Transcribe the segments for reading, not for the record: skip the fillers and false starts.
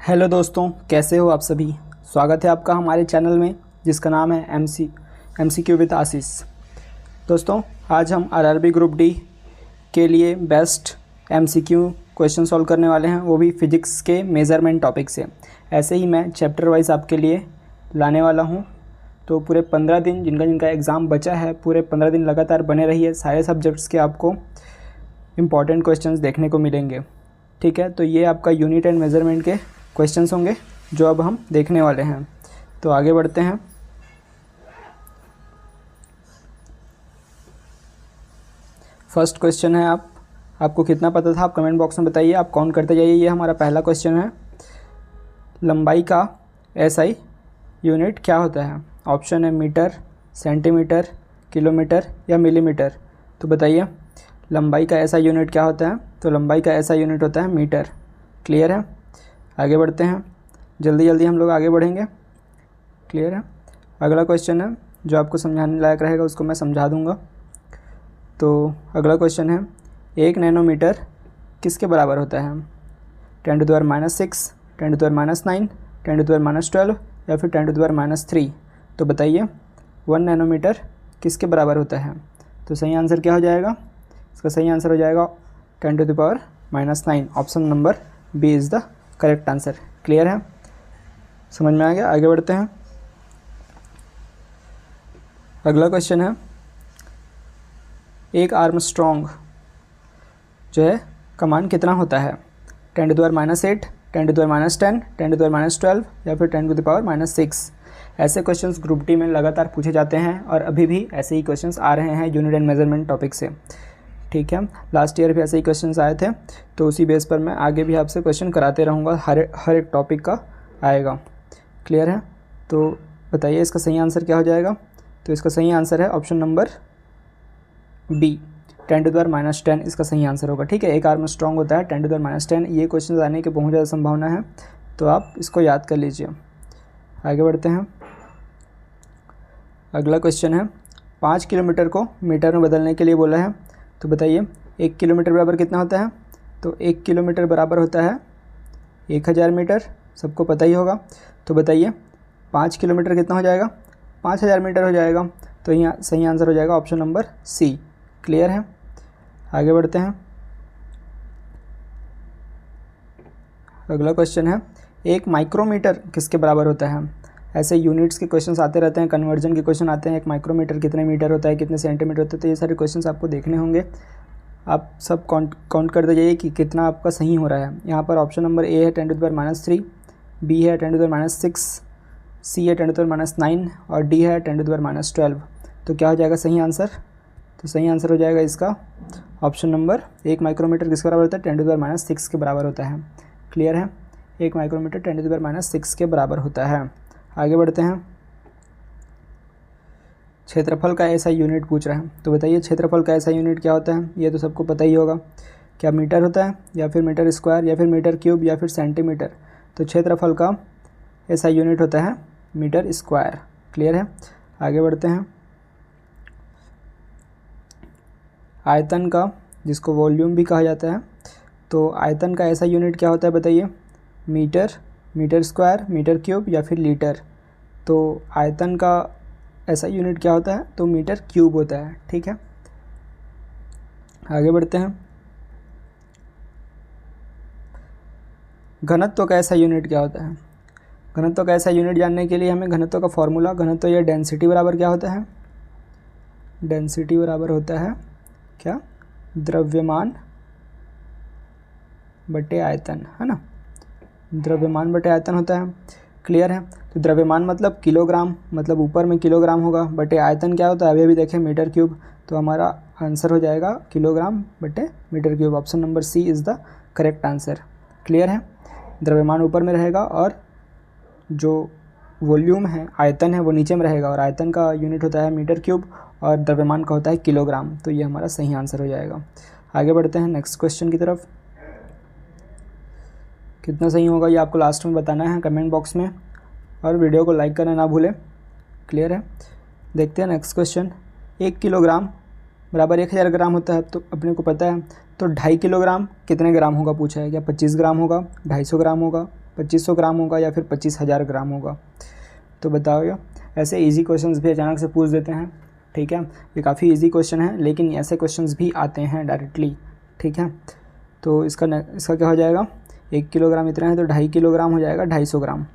Hello दोस्तों, कैसे हो आप सभी। स्वागत है आपका हमारे चैनल में जिसका नाम है एमसीक्यू विद आशीष। दोस्तों, आज हम आरआरबी ग्रुप डी के लिए बेस्ट एमसीक्यू क्वेश्चन सॉल्व करने वाले हैं, वो भी फिजिक्स के मेज़रमेंट टॉपिक से। ऐसे ही मैं चैप्टर वाइज आपके लिए लाने वाला हूँ। तो पूरे 15 दिन जिनका एग्ज़ाम बचा है, पूरे 15 दिन लगातार बने रहिए। सारे सब्जेक्ट्स के आपको इम्पॉर्टेंट क्वेश्चंस देखने को मिलेंगे। ठीक है, तो ये आपका यूनिट एंड मेज़रमेंट के क्वेश्चंस होंगे जो अब हम देखने वाले हैं। तो आगे बढ़ते हैं। फर्स्ट क्वेश्चन है, आपको कितना पता था आप कमेंट बॉक्स में बताइए। आप काउंट करते जाइए। ये हमारा पहला क्वेश्चन है, लंबाई का एसआई यूनिट क्या होता है। ऑप्शन है मीटर, सेंटीमीटर, किलोमीटर या मिलीमीटर। तो बताइए लंबाई का एसआई यूनिट क्या होता है। तो लंबाई का एसआई यूनिट होता है मीटर। क्लियर है। आगे बढ़ते हैं, जल्दी हम लोग आगे बढ़ेंगे। क्लियर है। अगला क्वेश्चन है जो आपको समझाने लायक रहेगा, उसको मैं समझा दूंगा। तो अगला क्वेश्चन है, 1 नैनोमीटर किसके बराबर होता है। 10⁻⁻6, 10⁻⁹, 10⁻12 या फिर 10⁻3। तो बताइए 1 नैनोमीटर किसके बराबर होता है। तो सही आंसर क्या हो जाएगा। इसका सही आंसर हो जाएगा 10⁻⁹। Option number B is the correct answer. Clear है, समझ में आ गया। आगे बढ़ते हैं। अगला क्वेश्चन है, एक आर्मस्ट्रॉन्ग जो है कमान कितना होता है। 10⁻8, 10⁻10, 10⁻12 या फिर 10⁻6। ऐसे क्वेश्चंस ग्रुप डी में लगातार पूछे जाते हैं और अभी भी ऐसे ही क्वेश्चंस आ रहे हैं यूनिट एंड मेजरमेंट टॉपिक से। ठीक है, लास्ट ईयर भी ऐसे ही क्वेश्चंस आए थे, तो उसी बेस पर मैं आगे भी आपसे क्वेश्चन कराते रहूँगा। हर एक टॉपिक का आएगा। क्लियर है। तो बताइए इसका सही आंसर क्या हो जाएगा। तो इसका सही आंसर है ऑप्शन नंबर बी, 10⁻10 इसका सही आंसर होगा। ठीक है, एक आर्मस्ट्रॉन्ग होता है 10⁻10। ये क्वेश्चन आने की बहुत ज़्यादा संभावना है, तो आप इसको याद कर लीजिए। आगे बढ़ते हैं। अगला क्वेश्चन है, 5 किलोमीटर को मीटर में बदलने के लिए बोला है। तो बताइए 1 किलोमीटर बराबर कितना होता है। तो 1 किलोमीटर बराबर होता है 1000 मीटर, सबको पता ही होगा। तो बताइए 5 किलोमीटर कितना हो जाएगा। 5000 मीटर हो जाएगा। तो यहाँ सही आंसर हो जाएगा ऑप्शन नंबर सी। क्लियर है। आगे बढ़ते हैं। अगला क्वेश्चन है, 1 माइक्रोमीटर किसके बराबर होता है। ऐसे यूनिट्स के क्वेश्चंस आते रहते हैं, कन्वर्जन के क्वेश्चन आते हैं। 1 माइक्रोमीटर कितने मीटर होता है, कितने सेंटीमीटर होता है। तो ये सारे क्वेश्चंस आपको देखने होंगे। आप सब काउंट करते जाइए कि कितना आपका सही हो रहा है। यहाँ पर ऑप्शन नंबर ए है 10⁻3, बी है 10⁻6, सी है 10⁻9 और डी है 10⁻12। तो क्या हो जाएगा सही आंसर। तो सही आंसर हो जाएगा इसका ऑप्शन नंबर 1 माइक्रोमीटर किसके बराबर होता है। 10⁻6 के बराबर होता है। क्लियर है, 1 माइक्रोमीटर 10⁻6 के बराबर होता है। आगे बढ़ते हैं। क्षेत्रफल का ऐसा यूनिट पूछ रहा है। तो बताइए क्षेत्रफल का ऐसा यूनिट क्या होता है। ये तो सबको पता ही होगा, क्या मीटर होता है या फिर मीटर स्क्वायर या फिर मीटर क्यूब या फिर सेंटीमीटर। तो क्षेत्रफल का ऐसा यूनिट होता है मीटर स्क्वायर। क्लियर है। आगे बढ़ते हैं। आयतन का, जिसको वॉल्यूम भी कहा जाता है, तो आयतन का ऐसा यूनिट क्या होता है बताइए। Metre, metre square, metre cube या फिर लीटर। तो आयतन का ऐसा यूनिट क्या होता है। तो मीटर क्यूब होता है। ठीक है, आगे बढ़ते हैं। घनत्व का ऐसा यूनिट क्या होता है। घनत्व का ऐसा यूनिट जानने के लिए हमें घनत्व का फॉर्मूला, घनत्व या डेंसिटी बराबर क्या होता है। डेंसिटी बराबर होता है क्या, द्रव्यमान बटे आयतन, है ना। द्रव्यमान बटे आयतन होता है। क्लियर है। तो द्रव्यमान मतलब किलोग्राम, मतलब ऊपर में किलोग्राम होगा, बटे आयतन क्या होता है अभी देखें मीटर क्यूब। तो हमारा आंसर हो जाएगा किलोग्राम बटे metre cube. Option number C is the correct answer. Clear है। द्रव्यमान ऊपर में रहेगा और जो वॉल्यूम है, आयतन है, वो नीचे में रहेगा। और आयतन का यूनिट होता है मीटर क्यूब और द्रव्यमान का होता है किलोग्राम। तो ये हमारा सही आंसर हो जाएगा। आगे बढ़ते हैं नेक्स्ट क्वेश्चन की तरफ। कितना सही होगा ये आपको लास्ट में बताना है कमेंट बॉक्स में, और वीडियो को लाइक करना ना भूलें। क्लियर है। देखते हैं नेक्स्ट क्वेश्चन। 1 किलोग्राम बराबर 1000 ग्राम होता है, तो अपने को पता है। तो 2.5 किलोग्राम कितने ग्राम होगा पूछा है। क्या 25 ग्राम होगा, 250 ग्राम होगा, 2500 ग्राम होगा या फिर 25,000 ग्राम होगा? तो बताओ यार। ऐसे इजी क्वेश्चंस भी अचानक से पूछ देते हैं, ठीक है। ये काफ़ी इजी क्वेश्चन है, लेकिन ऐसे क्वेश्चंस भी आते हैं डायरेक्टली, ठीक है। तो इसका क्या हो जाएगा, 1 किलोग्राम इतना है तो 2.5 किलोग्राम हो जाएगा 250 ग्राम।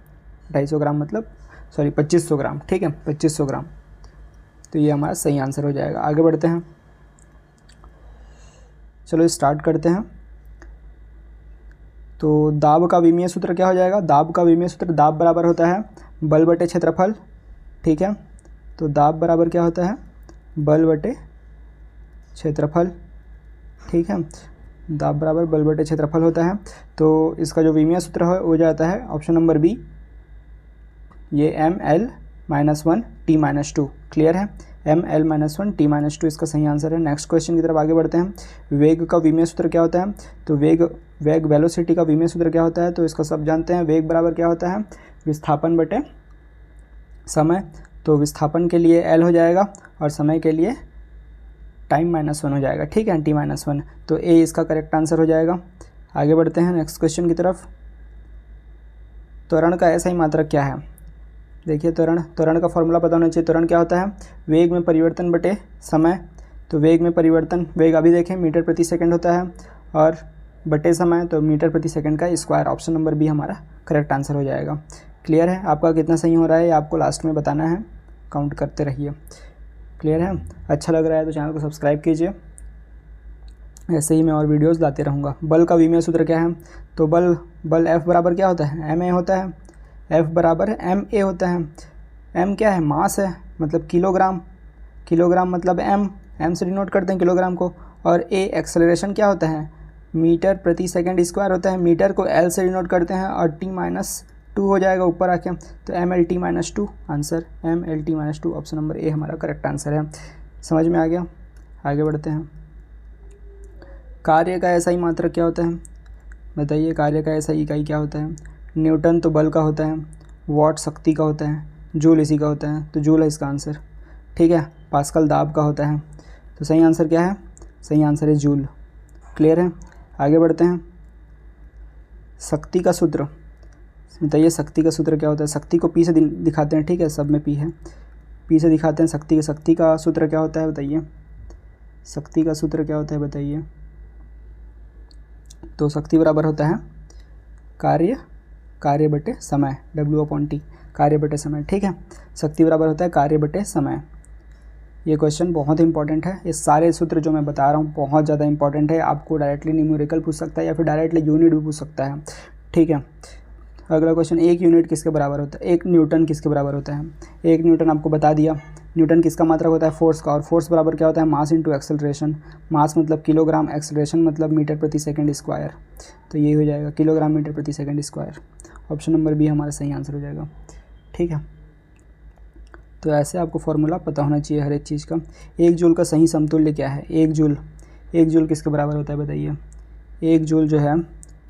250 ग्राम मतलब 2500 ग्राम, ठीक है, 2500 ग्राम। तो ये हमारा सही आंसर हो जाएगा। आगे बढ़ते हैं, चलो स्टार्ट करते हैं। तो दाब का विमीय सूत्र क्या हो जाएगा? दाब का विमीय सूत्र, दाब बराबर होता है बल बटे क्षेत्रफल, ठीक है। तो दाब बराबर क्या होता है? बल बटे क्षेत्रफल, ठीक है। दाब बराबर बल बटे क्षेत्रफल होता है। तो इसका जो विमीय सूत्र हो जाता है ऑप्शन नंबर बी, ये ml-1 t-2। क्लियर है? ml-1 t-2 इसका सही आंसर है। नेक्स्ट क्वेश्चन की तरफ आगे बढ़ते हैं। वेग का विमीय सूत्र क्या होता है? तो वेग वेलोसिटी का विमीय सूत्र क्या होता है? तो इसको सब जानते हैं। वेग बराबर क्या होता है? विस्थापन बटे समय। तो विस्थापन के लिए l हो जाएगा और समय के लिए टाइम -1 हो जाएगा, ठीक है, t-1। तो ए इसका करेक्ट आंसर हो जाएगा। आगे बढ़ते हैं नेक्स्ट क्वेश्चन की तरफ। त्वरण का ऐसा मात्रक क्या है? देखिए, त्वरण का फॉर्मूला पता होना चाहिए। त्वरण क्या होता है? वेग में परिवर्तन बटे समय। तो वेग में परिवर्तन, वेग अभी देखें मीटर प्रति सेकंड होता है, और बटे समय तो मीटर प्रति सेकंड का स्क्वायर। ऑप्शन नंबर बी हमारा करेक्ट आंसर हो जाएगा। क्लियर है? आपका कितना सही हो रहा है ये आपको लास्ट में बताना है, काउंट करते रहिए। क्लियर है? अच्छा लग रहा है तो चैनल को सब्सक्राइब कीजिए, ऐसे ही मैं और वीडियोस लाते रहूँगा। बल का विमीय सूत्र क्या है? तो बल F बराबर क्या होता है? ma होता है। F बराबर ma होता है। m क्या है? मास है, मतलब किलोग्राम। किलोग्राम मतलब m से डिनोट करते हैं किलोग्राम को। और a एक्सेलरेशन क्या होता है? मीटर प्रति सेकंड स्क्वायर होता है। मीटर को l से डिनोट करते हैं और t-2 हो जाएगा ऊपर आके, तो mlt-2 answer, mlt-2 option number A हमारा करेक्ट आंसर है। समझ में आ गया? आगे बढ़ते हैं। कार्य का ऐसा मात्रक क्या होता है? बताइए, कार्य का ऐसा इकाई क्या होता है? न्यूटन तो बल का होता है, वॉट शक्ति का होता है, जूल इसी का होता है, तो जूल है इसका आंसर, ठीक है। पास्कल दाब का होता है। तो सही आंसर क्या है? सही आंसर है जूल। क्लियर है? आगे बढ़ते हैं। शक्ति का सूत्र बताइए, शक्ति का सूत्र क्या होता है? शक्ति को पी से दिखाते हैं, ठीक है, सब में पी है, पी से दिखाते हैं शक्ति का सूत्र क्या होता है? बताइए, शक्ति का सूत्र क्या होता है? बताइए। तो शक्ति बराबर होता है कार्य बटे समय, W/T, कार्य बटे समय, ठीक है। शक्ति बराबर होता है कार्य बटे समय। ये क्वेश्चन बहुत इंपॉर्टेंट है। ये सारे सूत्र जो मैं बता रहा हूँ बहुत ज़्यादा इंपॉर्टेंट है। आपको डायरेक्टली न्यूमेरिकल पूछ सकता है या फिर डायरेक्टली यूनिट भी पूछ सकता है, ठीक है। अगला क्वेश्चन, 1 यूनिट किसके बराबर होता है? 1 न्यूटन किसके बराबर होता है? 1 न्यूटन आपको बता दिया। न्यूटन किसका मात्रक होता है? फोर्स का। और फोर्स बराबर क्या होता है? Mass into acceleration. मास मतलब किलोग्राम, एक्सेलरेशन मतलब मीटर प्रति सेकंड स्क्वायर। तो ये हो जाएगा किलोग्राम मीटर प्रति second square. Option number B हमारा सही आंसर हो जाएगा, ठीक है। तो ऐसे आपको फॉर्मूला पता होना चाहिए हर एक चीज़ का। 1 जूल का सही समतुल्य क्या है? 1 जूल किसके बराबर होता है? बताइए। 1 जूल जो है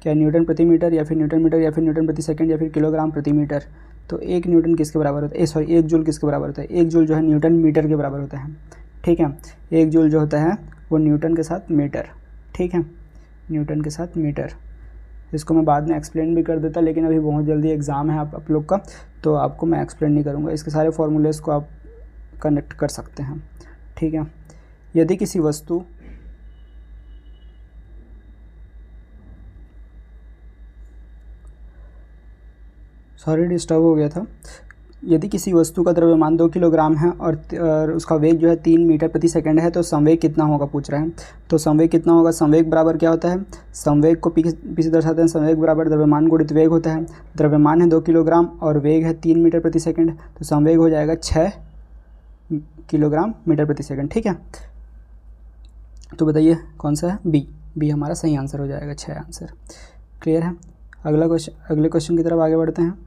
क्या न्यूटन प्रति मीटर या फिर न्यूटन मीटर या फिर न्यूटन प्रति सेकंड या फिर किलोग्राम प्रति मीटर? तो 1 न्यूटन किसके बराबर होता है? 1 जूल किसके बराबर होता है? 1 जूल जो है न्यूटन मीटर के बराबर होता है, ठीक है। 1 जूल जो होता है वो न्यूटन के साथ मीटर, ठीक है, न्यूटन के साथ मीटर। इसको मैं बाद में एक्सप्लेन भी कर देता, लेकिन अभी बहुत जल्दी एग्ज़ाम है आप लोग का, तो आपको मैं एक्सप्लेन नहीं करूँगा। इसके सारे फॉर्मूलेस को आप कनेक्ट कर सकते हैं, ठीक है। यदि किसी वस्तु डिस्टर्ब हो गया था। यदि किसी वस्तु का द्रव्यमान 2 किलोग्राम है और उसका वेग जो है 3 मीटर प्रति सेकंड है, तो संवेग कितना होगा पूछ रहे हैं। तो संवेग कितना होगा? संवेग बराबर क्या होता है? संवेग को पी से दर्शाते हैं। संवेग बराबर द्रव्यमान गुणित वेग होता है। द्रव्यमान है 2 किलोग्राम और वेग है 3 मीटर प्रति सेकंड, तो संवेग हो जाएगा 6 किलोग्राम मीटर प्रति सेकंड, ठीक है। तो बताइए कौन सा है? बी हमारा सही आंसर हो जाएगा, 6 आंसर। क्लियर है? अगले क्वेश्चन की तरफ आगे बढ़ते हैं।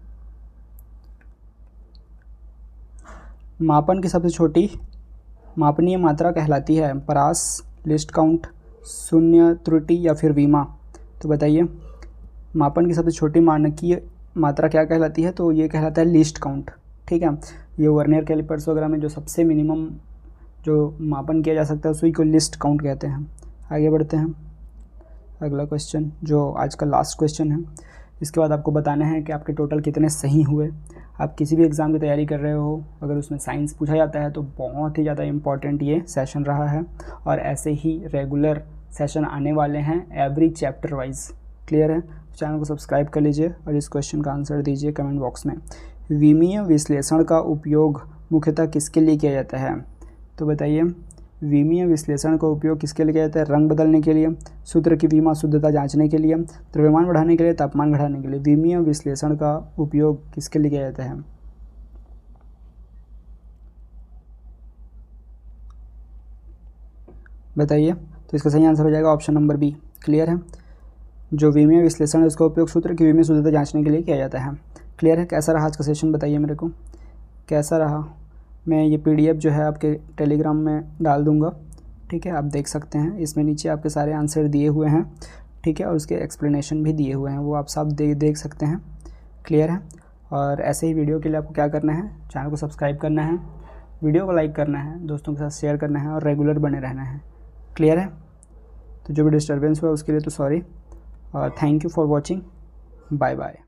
मापन की सबसे छोटी मापनीय मात्रा कहलाती है? परास, लिस्ट काउंट, शून्य त्रुटि या फिर वीमा? तो बताइए, मापन की सबसे छोटी मानकीय मात्रा क्या कहलाती है? तो ये कहलाता है लिस्ट काउंट, ठीक है। ये वर्नियर कैलिपर्स वगैरह में जो सबसे मिनिमम जो मापन किया जा सकता है उसी को लिस्ट काउंट कहते हैं। आगे बढ़ते हैं। अगला क्वेश्चन जो आज का लास्ट क्वेश्चन है, इसके बाद आपको बताना है कि आपके टोटल कितने सही हुए। आप किसी भी एग्ज़ाम की तैयारी कर रहे हो, अगर उसमें साइंस पूछा जाता है तो बहुत ही ज़्यादा इम्पॉर्टेंट ये सेशन रहा है, और ऐसे ही रेगुलर सेशन आने वाले हैं एवरी चैप्टर वाइज। क्लियर है? चैनल को सब्सक्राइब कर लीजिए और इस क्वेश्चन का आंसर दीजिए कमेंट बॉक्स में। विमीय विश्लेषण का उपयोग मुख्यतः किसके लिए किया जाता है? तो बताइए, विमीय विश्लेषण का उपयोग किसके लिए किया जाता है? रंग बदलने के लिए, सूत्र की विमा शुद्धता जांचने के लिए, द्रव्यमान बढ़ाने के लिए, तापमान घटाने के लिए। विमीय विश्लेषण का उपयोग किसके लिए किया जाता है? बताइए। तो इसका सही आंसर हो जाएगा ऑप्शन नंबर बी। क्लियर है? जो विमीय विश्लेषण है उसका उपयोग सूत्र की विमीय शुद्धता जांचने के लिए किया जाता है। क्लियर है? कैसा रहा आज का सेशन बताइए मेरे को, कैसा रहा? मैं ये PDF जो है आपके टेलीग्राम में डाल दूँगा, ठीक है, आप देख सकते हैं। इसमें नीचे आपके सारे आंसर दिए हुए हैं, ठीक है, और उसके एक्सप्लेनेशन भी दिए हुए हैं, वो आप सब देख सकते हैं। क्लियर है? और ऐसे ही वीडियो के लिए आपको क्या करना है, चैनल को सब्सक्राइब करना है, वीडियो को लाइक करना है, दोस्तों के साथ शेयर करना है और रेगुलर बने रहना है। क्लियर है? तो जो भी डिस्टर्बेंस हुआ उसके लिए तो सॉरी, और thank you for watching. Bye bye.